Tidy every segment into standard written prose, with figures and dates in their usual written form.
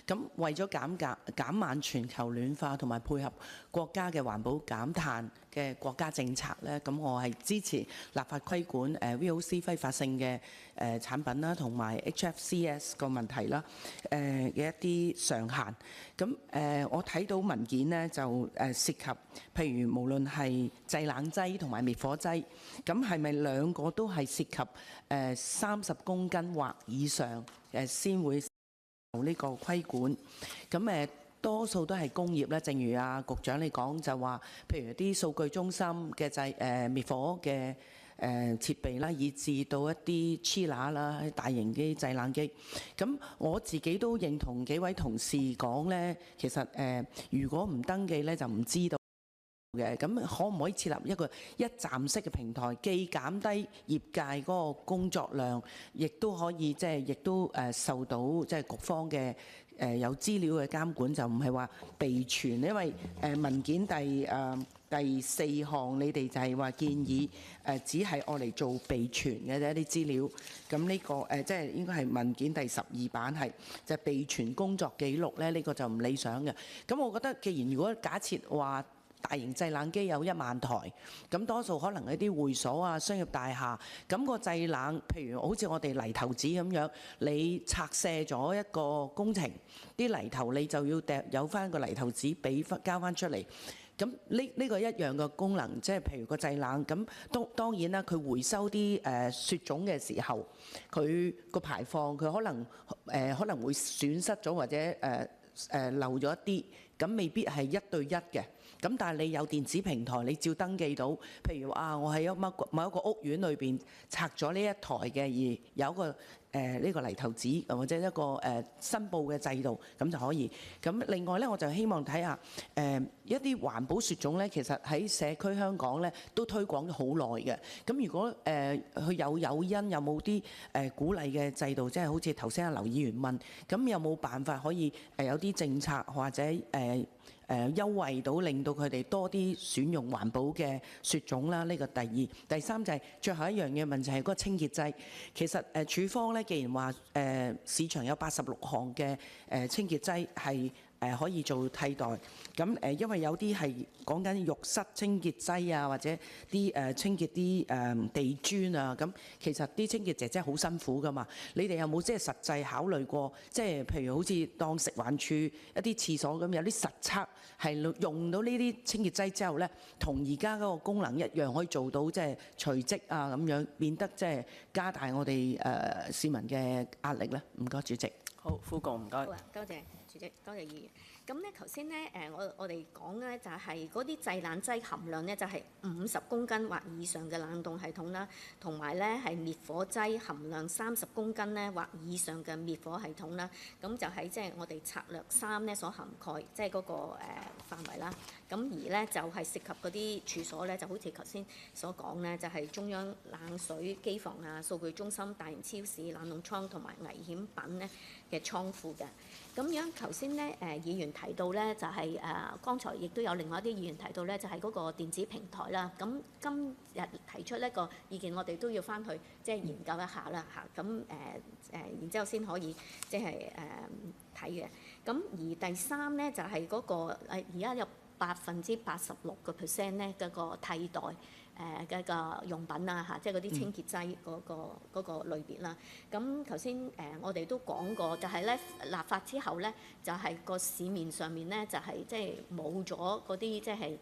咁為咗減慢全球暖化同埋配合國家嘅環保減碳嘅國家政策咧，咁我係支持立法規管VOC 揮發性嘅產品啦，同埋 HFCs 個問題啦嘅一啲上限。咁我睇到文件咧就涉及，譬如無論係製冷劑同埋滅火劑，咁係咪兩個都係涉及30公斤或以上先會受呢個規管？咁多數都係工業咧，正如局長你講就話，譬如啲數據中心嘅滅火嘅設備啦，以至到一啲 chiller 啦、大型嘅製冷機。咁我自己都認同幾位同事講咧，其實如果唔登記咧就唔知道嘅。咁可唔可以設立一個一站式嘅平台，既減低業界嗰個工作量，亦都可以亦都受到局方嘅有資料嘅監管，就唔係話備存。因為文件第4項，你哋就係話建議只係愛嚟做備存嘅一啲資料。咁呢個即係應該係文件第12版係就係備存工作記錄咧，呢個就唔理想嘅。咁我覺得，既然如果假設話大型製冷機有1萬台，咁多數可能一啲會所啊、商業大廈，咁個製冷，譬如好似我哋泥頭子咁樣，你拆卸咗一個工程，啲泥頭你就要有翻個泥頭子交翻出嚟。咁呢個一樣嘅功能，即係譬如個製冷，咁當然啦，佢回收啲雪種嘅時候，佢個排放佢可能會損失咗或者漏咗一啲，咁未必係1對1嘅。咁但係你有電子平台，你照登記到，譬如我喺某一個屋苑裏邊拆咗呢一台嘅，而有一個呢個泥頭子或者一個申報嘅制度，咁就可以。咁另外咧，我就希望睇下一啲環保雪種咧，其實喺社區香港咧都推廣咗好耐嘅。咁如果佢有誘因，有冇啲鼓勵嘅制度，即係好似頭先劉議員問，咁有冇辦法可以有啲政策或者優惠到，令到佢哋多啲選用環保嘅雪種啦？呢個第二。第三就係最後一樣嘢問，就係嗰個清潔劑。其實處方咧，既然話市場有86項嘅清潔劑係可以做替代，咁因為有啲係講緊浴室清潔劑啊，或者啲清潔啲地磚啊，咁其實啲清潔姐姐好辛苦噶嘛。你哋有冇即係實際考慮過？即係譬如好似當食環署一啲廁所咁，有啲實測係用到呢啲清潔劑之後咧，同而家嗰個功能一樣，可以做到即係除漬啊咁樣，變得即係加大我哋市民嘅壓力咧。唔該，主席。好，副局唔該。好啊，多謝主席，多謝議員。咁咧頭先咧我哋講咧就係嗰啲製冷劑含量咧就係50公斤或以上嘅冷凍系統啦，同埋咧係滅火劑含量30公斤咧或以上嘅滅火系統啦。咁就喺即係我哋策略3咧所涵蓋即係嗰個範圍啦。咁而咧就係涉及嗰啲處所咧，就好似頭先所講咧，就係中央冷水機房啊、數據中心、大型超市、冷凍倉同埋危險品咧嘅倉庫嘅。咁樣頭先咧議員提到咧就係剛才亦都有另外一啲議員提到咧就係嗰個電子平台啦。咁今日提出呢個意見，我哋都要翻去即係研究一下啦嚇。咁然之後先可以即係睇嘅。咁而第3咧就係嗰個而家有86% 咧嗰個替代嘅個用品啊嚇，即係嗰啲清潔劑嗰個類別啦。咁頭先我哋都講過，就係咧立法之後咧，就係個市面上面咧就係即係冇咗嗰啲即係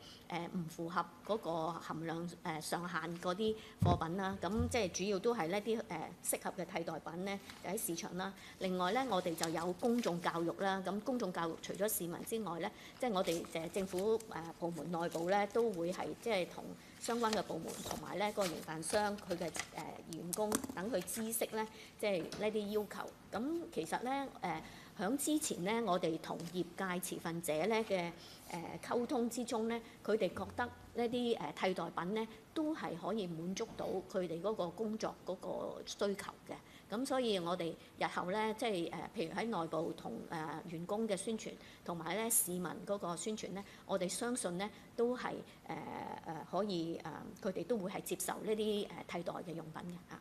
唔符合嗰個含量上限嗰啲貨品啦。咁即係主要都係呢啲適合嘅替代品咧喺市場啦。另外咧，我哋就有公眾教育啦。咁公眾教育除咗市民之外咧，即係我哋政府部門內部咧都會係即係同相關嘅部門同埋咧個營辦商佢嘅員工等佢知識咧，即係呢啲要求。咁其實咧響之前咧，我哋同業界持份者咧嘅溝通之中咧，佢哋覺得呢啲替代品咧都係可以滿足到佢哋嗰個工作嗰個需求嘅。咁所以我哋日後咧，即係譬如喺內部同員工嘅宣傳，同埋咧市民嗰個宣傳咧，我哋相信咧都係可以佢哋都會係接受呢啲替代嘅用品嘅嚇。